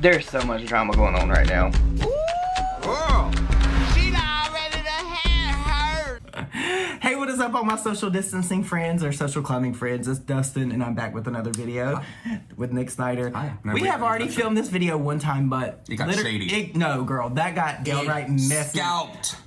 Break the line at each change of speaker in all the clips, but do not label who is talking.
There's so much drama going on right now.
Girl, she already done had her.
Hey, what is up, all my social distancing friends or social climbing friends? It's Dustin, and I'm back with another video with Nick Snyder.
Hi.
We have already filmed this video one time, but
it got shady.
No, girl, that got downright messy.
Scalped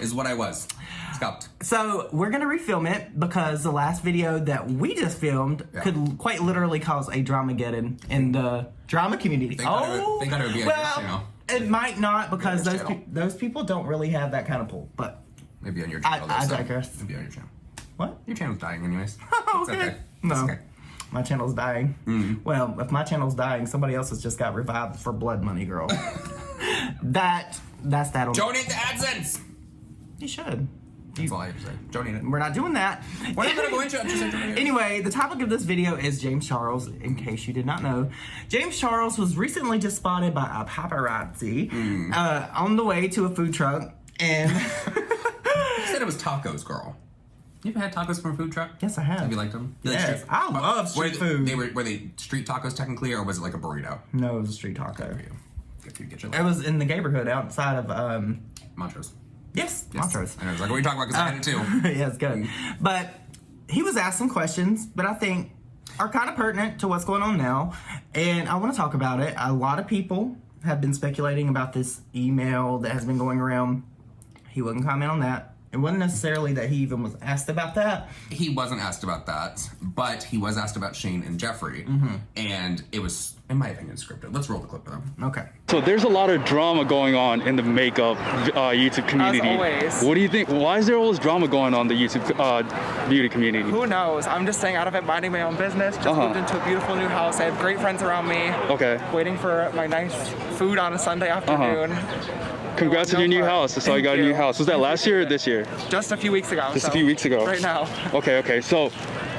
is what I was. Scalped.
So we're gonna refilm it because the last video that we just filmed could quite literally cause a dramageddon in the drama community.
Thank God it would be on your channel.
It might not because those people don't really have that kind of pull. But
maybe on your channel.
I digress.
Maybe on your channel.
What?
Your channel's dying, anyways.
Okay.
It's okay.
No.
It's okay.
My channel's dying.
Mm-hmm.
Well, if my channel's dying, somebody else has just got revived for blood money, girl. That's that.
Donate to AdSense!
You should.
That's all I have to say. Donate it.
We're not doing that.
We're not going to go into it. Just donate it.
Anyway, the topic of this video is James Charles, in case you did not know. James Charles was recently just spotted by a paparazzi on the way to a food truck, and...
You said it was tacos, girl. You ever had tacos from a food truck?
Yes, I have.
Have you liked them?
Yes, I love street food.
Were they street tacos technically, or was it like a burrito?
No, it was a street taco.
Good for you. Get your
It was in the neighborhood outside of...
Montrose.
Yes, Montrose.
And I was like, what are you talking about? Because I had it too.
Yeah, it's good. But he was asked some questions that I think are kind of pertinent to what's going on now. And I want to talk about it. A lot of people have been speculating about this email that has been going around. He wouldn't comment on that. It wasn't necessarily that he even was asked about that.
He wasn't asked about that, but he was asked about Shane and Jeffree. And it was, in my opinion, scripted. Let's roll the clip of them.
Okay.
So there's a lot of drama going on in the makeup YouTube community.
As always.
What do you think? Why is there all this drama going on in the YouTube beauty community?
Who knows? I'm just staying out of it, minding my own business. Just moved into a beautiful new house. I have great friends around me.
Okay.
Waiting for my nice food on a Sunday afternoon.
Congrats on your new house. I saw you got a new house. Was that last year or this year?
Just a few weeks ago.
Just a few weeks ago.
Right now.
Okay. So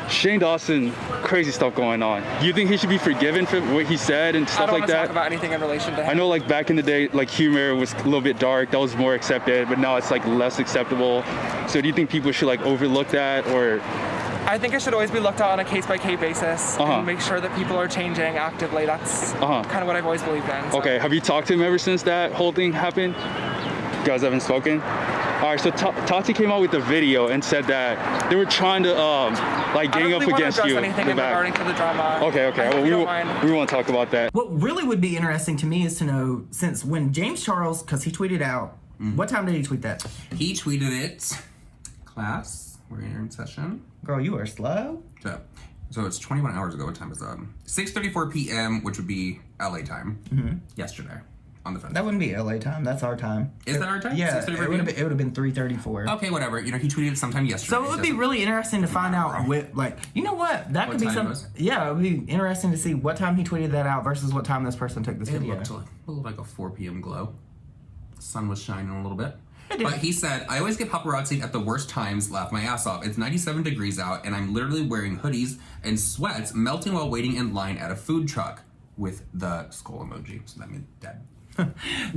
Shane Dawson, crazy stuff going on. You think he should be forgiven for what he said and stuff like that?
I don't want to talk about anything in relation to him.
I know, like, back in the day, like, humor was a little bit dark. That was more accepted, but now it's like less acceptable. So do you think people should like overlook that, or?
I think it should always be looked at on a case-by-case basis and make sure that people are changing actively. That's kind of what I've always believed in. So.
Okay, have you talked to him ever since that whole thing happened? You guys haven't spoken? All right, so Tati came out with a video and said that they were trying to like gang up against you.
I don't really want to address anything regarding to the drama.
Okay. Well, we won't talk about that.
What really would be interesting to me is to know, since when James Charles, because he tweeted out, what time did he tweet that?
He tweeted it, class, we're in session.
Girl, you are slow.
So it's 21 hours ago. What time is that? 6:34 p.m., which would be LA time, yesterday. On the fence.
That wouldn't be LA time. That's our time.
Is that our time?
Yeah, it would have been 3:34.
Okay, whatever. You know, he tweeted it sometime yesterday.
So it would be really interesting to find out what, like, you know what? That could be some. Yeah, it would be interesting to see what time he tweeted that out versus what time this person took this video.
It looked like a 4 p.m. glow. The sun was shining a little bit. But he said, I always get paparazzi at the worst times, laugh my ass off. It's 97 degrees out, and I'm literally wearing hoodies and sweats, melting while waiting in line at a food truck with the skull emoji. So that means dead.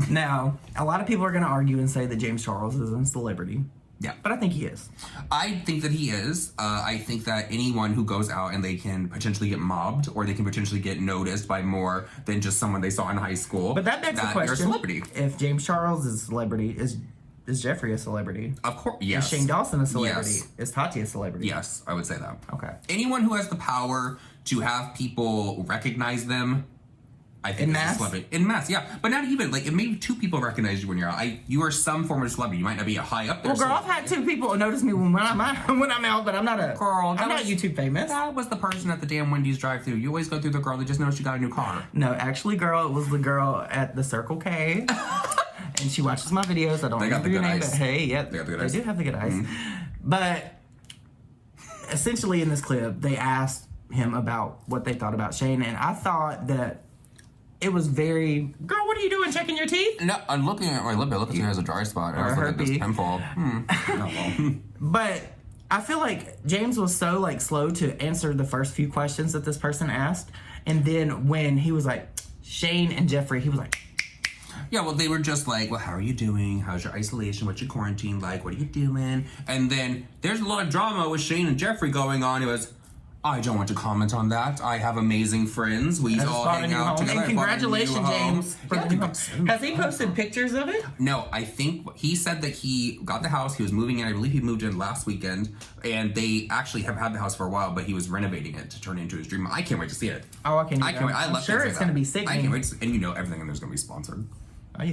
Now, a lot of people are going to argue and say that James Charles is a celebrity.
Yeah.
But I think he is.
I think that he is. I think that anyone who goes out and they can potentially get mobbed or they can potentially get noticed by more than just someone they saw in high school.
But that begs the question,
you're a celebrity.
If James Charles is a celebrity, is Jeffree a celebrity?
Of course, yes.
Is Shane Dawson a celebrity?
Yes.
Is Tati a celebrity?
Yes, I would say that.
Okay.
Anyone who has the power to have people recognize them, I think
in
is
mass?
a celebrity. In mass, yeah. But not even, like, if maybe 2 people recognize you when you're out. You are some form of celebrity. You might not be a high up there.
Well, girl, I've had 2 people notice me when I'm out, but I'm not a
girl.
I'm not YouTube famous.
That was the person at the damn Wendy's drive-thru. You always go through the girl that just noticed you got a new car.
No, actually, girl, it was the girl at the Circle K. And she watches my videos. I don't remember your name, but hey, yeah, they do have the good eyes. But essentially in this clip, they asked him about what they thought about Shane, and I thought that it was very, girl, what are you doing, checking your teeth?
No, I'm looking at my lip. It looks like there's a dry spot. I was looking at this pimple.
But I feel like James was so, like, slow to answer the first few questions that this person asked. And then when he was like, Shane and Jeffree, he was like...
Yeah, well, they were just like, well, how are you doing? How's your isolation? What's your quarantine like? What are you doing? And then there's a lot of drama with Shane and Jeffree going on. It was, I don't want to comment on that. I have amazing friends. We all hang out together.
And congratulations, James. Has he posted pictures of it?
No, I think he said that he got the house. He was moving in. I believe he moved in last weekend. And they actually have had the house for a while, but he was renovating it to turn into his dream. I can't wait to see it.
Oh, I can't
wait. I love
sure it's going to be sick.
I can't wait to see, and you know everything in there's going to be sponsored.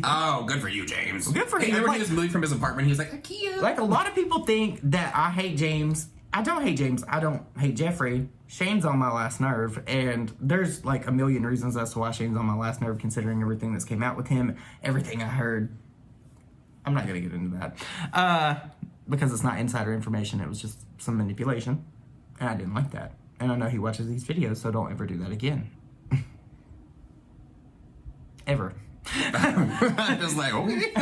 Oh, good for you, James.
Well, good for him.
Remember when he was moving from his apartment, he was like, IKEA.
Like, a lot of people think that I hate James. I don't hate James. I don't hate Jeffree. Shane's on my last nerve, and there's like a million reasons as to why Shane's on my last nerve, considering everything that's came out with him, everything I heard. I'm not going to get into that because it's not insider information. It was just some manipulation, and I didn't like that. And I know he watches these videos, so don't ever do that again. Ever.
Just like, okay.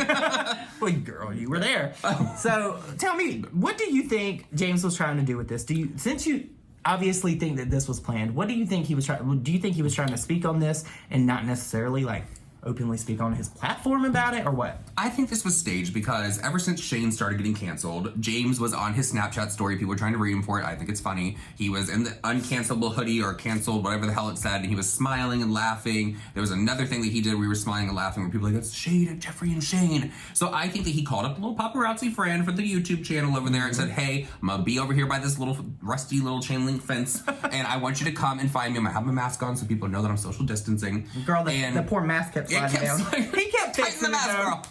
Well, girl, you were there. So tell me, what do you think James was trying to do with this? Since you obviously think that this was planned, what do you think he was trying? Do you think he was trying to speak on this and not necessarily like openly speak on his platform about it, or what?
I think this was staged because ever since Shane started getting canceled, James was on his Snapchat story. People were trying to read him for it. I think it's funny. He was in the uncancelable hoodie or canceled, whatever the hell it said, and he was smiling and laughing. There was another thing that he did. We were smiling and laughing where people were like, it's Shane, Jeffree and Shane. So I think that he called up a little paparazzi friend for the YouTube channel over there and said, hey, I'm going to be over here by this little rusty little chain link fence, and I want you to come and find me. I'm going to have my mask on so people know that I'm social distancing.
Girl, the poor mask kept sliding down. He kept fixing the mask, girl.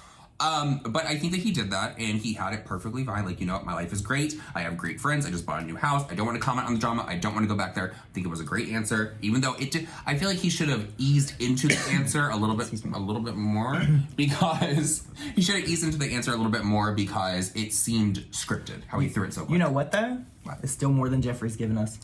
But I think that he did that, and he had it perfectly fine. Like, you know what, my life is great. I have great friends. I just bought a new house. I don't want to comment on the drama. I don't want to go back there. I think it was a great answer, even though it did. I feel like he should have eased into the answer a little bit more, because he should have eased into the answer a little bit more because it seemed scripted how he threw it so quick.
You know what though? It's still more than Jeffree's given us.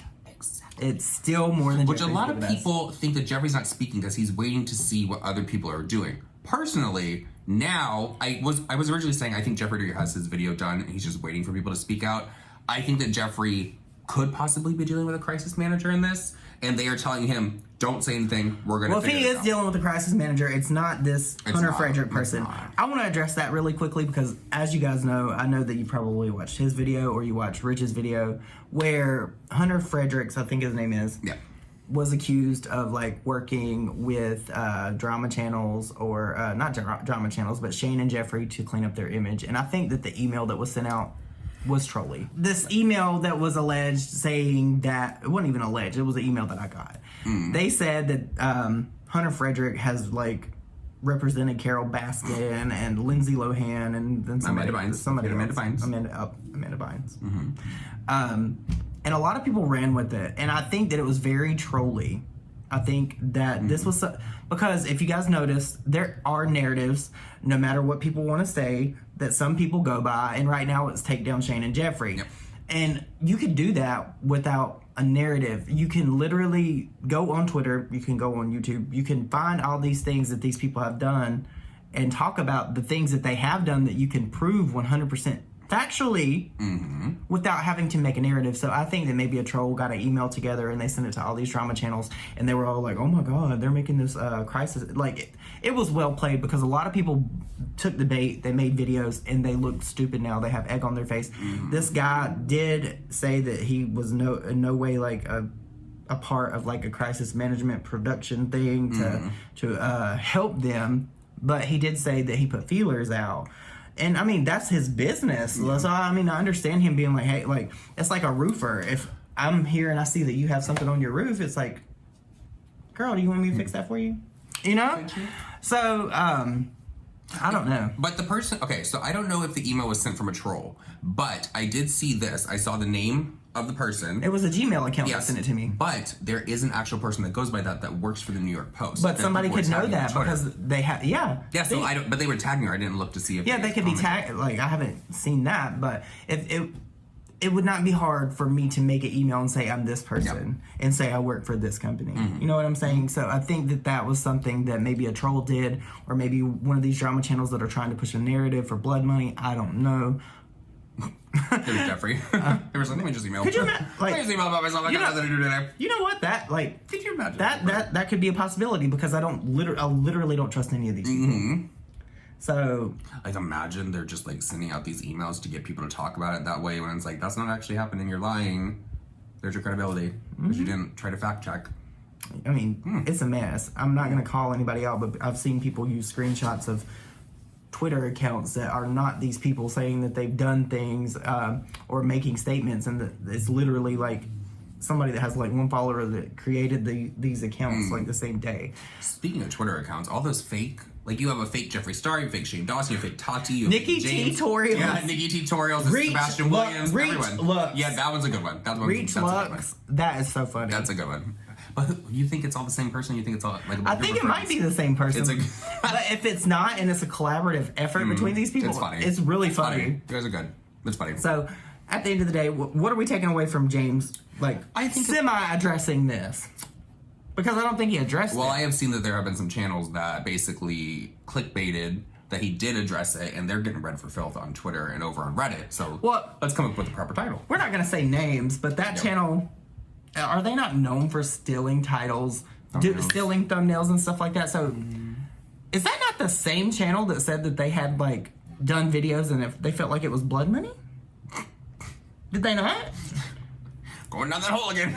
It's still more than
Which a lot of people think that Jeffree's not speaking because he's waiting to see what other people are doing. Personally, now, I was originally saying I think Jeffree has his video done and he's just waiting for people to speak out. I think that Jeffree could possibly be dealing with a crisis manager in this, and they are telling him, don't say anything, we're going to figure it out.
Well, if he is dealing with a crisis manager, it's not this Hunter Frederick person. I want to address that really quickly because, as you guys know, I know that you probably watched his video or you watched Rich's video, where Hunter Fredericks, I think his name is, was accused of like working with drama channels or not drama channels, but Shane and Jeffree to clean up their image. And I think that the email that was sent out was trolly. This email that was alleged saying that, it wasn't even alleged, it was an email that I got. They said that Hunter Frederick has like represented Carol Baskin and Lindsay Lohan and then Amanda Bynes. Amanda Bynes. And a lot of people ran with it, and I think that it was very trolly. I think that this was because if you guys notice, there are narratives, no matter what people want to say, that some people go by, and right now it's take down Shane and Jeffree. And you could do that without a narrative. You can literally go on Twitter, you can go on YouTube, you can find all these things that these people have done and talk about the things that they have done that you can prove 100% factually without having to make a narrative. So I think that maybe a troll got an email together and they sent it to all these drama channels and they were all like, oh my god, they're making this crisis. Like, it was well played because a lot of people took the bait, they made videos, and they look stupid now. They have egg on their face. This guy did say that he was in no way like a part of like a crisis management production thing to help them, but he did say that he put feelers out. And I mean, that's his business. So I mean, I understand him being like, hey, like, it's like a roofer. If I'm here and I see that you have something on your roof, it's like, girl, do you want me to fix that for you? You know? So, I don't know.
But the person, okay, so I don't know if the email was sent from a troll, but I did see this. I saw the name of the person.
It was a Gmail account that sent it to me.
But there is an actual person that goes by that works for the New York Post.
But somebody could know that because they have,
Yeah, so but they were tagging her. I didn't look to see if
they could be tagged. Like, I haven't seen that, but if it would not be hard for me to make an email and say I'm this person and say I work for this company. You know what I'm saying? So I think that was something that maybe a troll did, or maybe one of these drama channels that are trying to push a narrative for blood money. I don't know.
It was Jeffree. There was something. Let me just email.
Could you imagine? Like,
I just email about myself. I got nothing to do today.
You know what? That like.
Could you imagine
that could be a possibility because I literally don't trust any of these people. So,
like, imagine they're just like sending out these emails to get people to talk about it that way when it's like that's not actually happening. You're lying. There's your credibility. Because you didn't try to fact check.
I mean, it's a mess. I'm not going to call anybody out, but I've seen people use screenshots of Twitter accounts that are not these people saying that they've done things or making statements, and it's literally like somebody that has like one follower that created these accounts like the same day.
Speaking of Twitter accounts, all those fake, like you have a fake Jeffree Star, you have a fake Shane Dawson, you have a fake Tati, you have
Nikki Tutorials.
Yeah, Nikki Tutorials, Sebastian Williams, everyone.
Looks.
Yeah, that one's a good one. That's
Lux. That is so funny.
That's a good one. But you think it's all the same person? You think it's all like?
I think it might be the same person. But if it's not, and it's a collaborative effort between these people,
it's funny.
It's really funny.
You guys are good. It's funny.
So, at the end of the day, what are we taking away from James? Like,
I think
semi-addressing this, because I don't think he addressed it.
Well, I have seen that there have been some channels that basically clickbaited that he did address it, and they're getting read for filth on Twitter and over on Reddit. So, let's come up with the proper title.
We're not going to say names, but that channel. Are they not known for stealing titles, stealing thumbnails and stuff like that? So, is that not the same channel that said that they had, like, done videos and if they felt like it was blood money? Did they not?
Going down that hole again.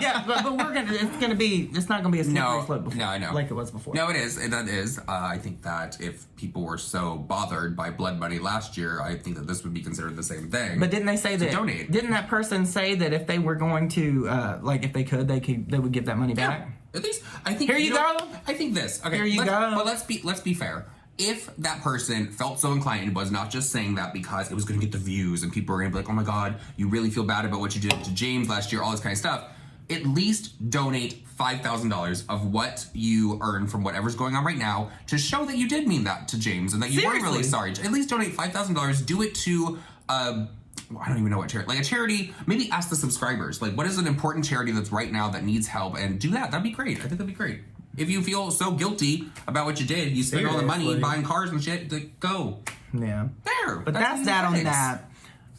Yeah, but it's not gonna be a slippery slope before.
No, I know.
Like it was before.
No, it is. That is. I think that if people were so bothered by blood money last year, I think that this would be considered the same thing.
But didn't they say that?
Donate.
Didn't that person say that if they were going to, like, if they could, they would give that money back?
At least I think.
Here you go.
I think this. Okay.
Here you go.
But let's be fair. If that person felt so inclined and was not just saying that because it was going to get the views and people were going to be like, oh my God, you really feel bad about what you did to James last year, all this kind of stuff, at least donate $5,000 of what you earn from whatever's going on right now to show that you did mean that to James and that you were really sorry. At least donate $5,000. Do it to, I don't even know what charity. Like a charity, maybe ask the subscribers. Like, what is an important charity that's right now that needs help? And do that. That'd be great. I think that'd be great. If you feel so guilty about what you did, you spend all the money buying cars and shit, like, go.
Yeah.
There.
But that's that on that.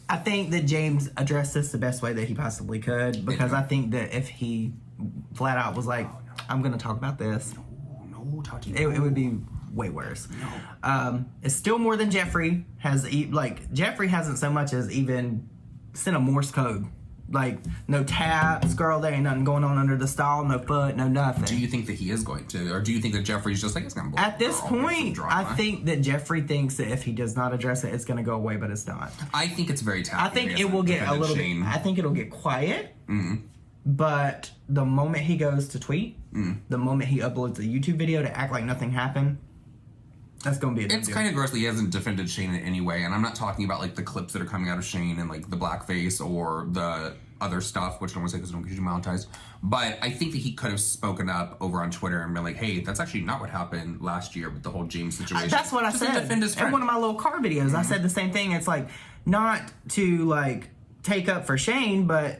I think that James addressed this the best way that he possibly could, because I think that if he flat out was like, I'm going to talk about this,
no, Tati,
it would be way worse.
No.
It's still more than Jeffree has, Jeffree hasn't so much as even sent a Morse code. Like, no taps, girl, there ain't nothing going on under the stall, no foot, no nothing.
Do you think that he is going to? Or do you think that Jeffree's just like, it's going to blow?
At this point, I think that Jeffree thinks that if he does not address it, it's going to go away, but it's not.
I think it's very tacky.
I think it will get a little bit, I think it'll get quiet, but the moment he goes to tweet, the moment he uploads a YouTube video to act like nothing happened, that's going to be a
It's kind of gross that he hasn't defended Shane in any way, and I'm not talking about, like, the clips that are coming out of Shane and, like, the blackface or the other stuff, which I don't want to say because I don't get you monetized, but I think that he could have spoken up over on Twitter and been like, hey, that's actually not what happened last year with the whole James situation.
That's what I
Just
said.
To defend his friend.
In one of my little car videos, I said the same thing. It's like, not to, like, take up for Shane, but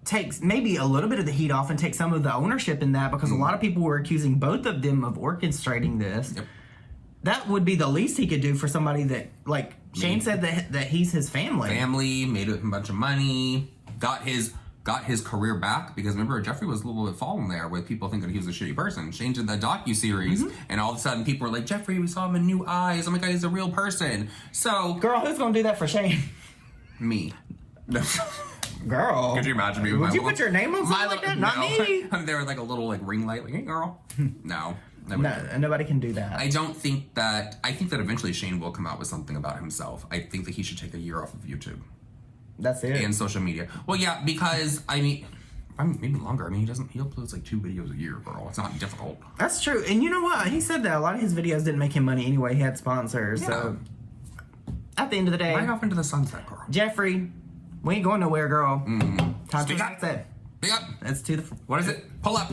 take maybe a little bit of the heat off and take some of the ownership in that, because a lot of people were accusing both of them of orchestrating this.
Yep.
That would be the least he could do for somebody that, like, Shane said that he's his family.
Made a bunch of money, got his career back, because remember, Jeffree was a little bit fallen there with people thinking he was a shitty person. Shane did the docuseries, and all of a sudden people were like, Jeffree, we saw him in new eyes. Oh my God, he's a real person. So,
girl, who's gonna do that for Shane?
Me.
Girl.
Could you imagine me with
Would
my
you put your name on something like that? Not me.
There was like a little like ring light, like, hey girl. No.
No, nobody can do that.
I think that eventually Shane will come out with something about himself. I think that he should take a year off of YouTube.
That's it.
And social media. Well, yeah, because maybe longer. He uploads like 2 videos a year, girl. It's not difficult.
That's true. And you know what? He said that a lot of his videos didn't make him money anyway. He had sponsors. Yeah. So at the end of the day,
right off into the sunset, girl.
Jeffree, we ain't going nowhere, girl. Time
Speak
to
up.
that.
Speak up.
That's to the.
What is it? Pull up.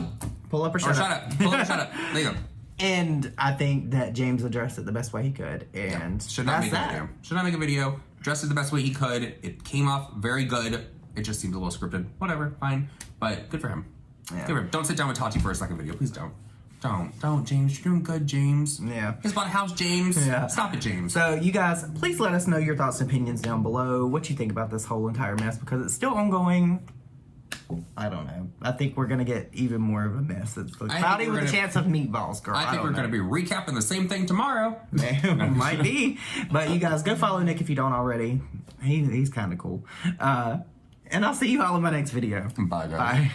Pull up or shut up.
Pull up or shut up. There you go.
And I think that James addressed it the best way he could. And
should not make a video. Should not make a video. Dressed it the best way he could. It came off very good. It just seemed a little scripted. Whatever, fine. But good for him. Yeah. Good for him. Don't sit down with Tati for a second video. Please don't. Don't, James. You're doing good, James. Yeah. He's bought a house, James. Yeah. Stop it, James.
So, you guys, please let us know your thoughts and opinions down below. What you think about this whole entire mess, because it's still ongoing. I don't know. I think we're going to get even more of a mess. It's cloudy with a chance of meatballs, girl.
I think we're going to be recapping the same thing tomorrow.
Might be. But you guys, go follow Nick if you don't already. He's kind of cool. And I'll see you all in my next video.
Bye, guys.
Bye.